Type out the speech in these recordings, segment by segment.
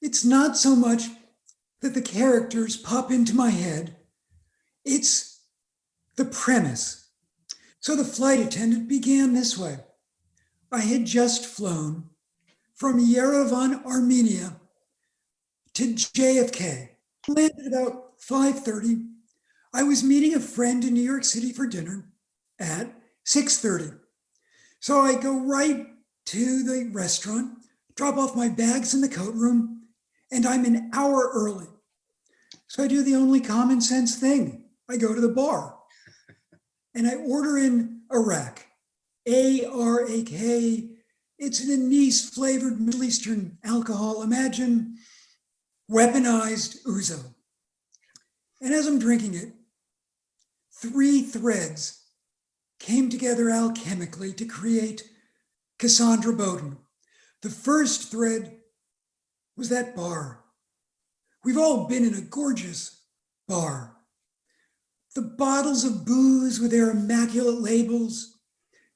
It's not so much that the characters pop into my head, it's the premise. So the flight attendant began this way. I had just flown from Yerevan, Armenia to JFK. Landed about 5:30. I was meeting a friend in New York City for dinner at 6:30. So I go right to the restaurant, drop off my bags in the coat room, and I'm an hour early. So I do the only common sense thing. I go to the bar and I order in Arak, ARAK. It's an anise flavored Middle Eastern alcohol. Imagine weaponized ouzo. And as I'm drinking it, 3 threads came together alchemically to create Cassandra Bowden. The first thread was that bar. We've all been in a gorgeous bar. The bottles of booze with their immaculate labels,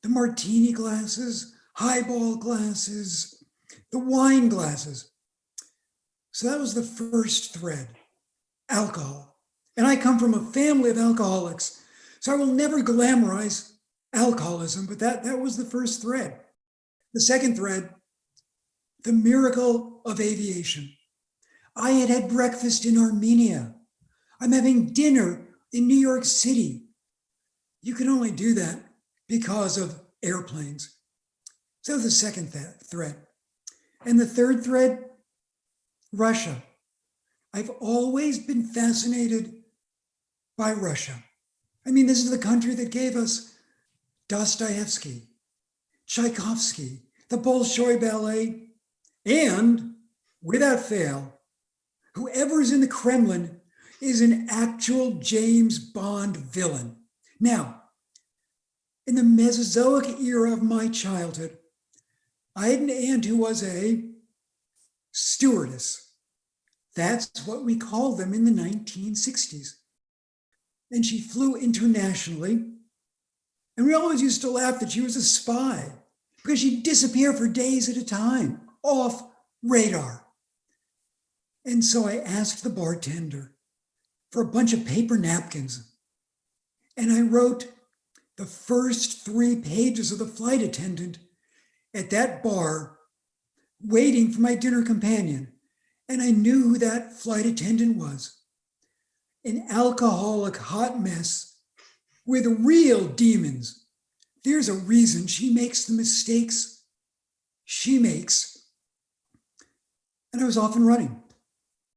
the martini glasses, highball glasses, the wine glasses. So that was the first thread, alcohol. And I come from a family of alcoholics, so I will never glamorize alcoholism, but that was the first thread. The second thread, the miracle of aviation. I had had breakfast in Armenia. I'm having dinner in New York City. You can only do that because of airplanes. So the second thread. And the third thread, Russia. I've always been fascinated by Russia. I mean, this is the country that gave us Dostoevsky, Tchaikovsky, the Bolshoi Ballet, and without fail, whoever's in the Kremlin is an actual James Bond villain. Now, in the Mesozoic era of my childhood, I had an aunt who was a stewardess. That's what we called them in the 1960s. And she flew internationally. And we always used to laugh that she was a spy because she'd disappear for days at a time, off radar. And so I asked the bartender for a bunch of paper napkins. And I wrote the first 3 pages of the flight attendant at that bar, waiting for my dinner companion. And I knew who that flight attendant was. An alcoholic hot mess with real demons. There's a reason she makes the mistakes she makes. And I was off and running.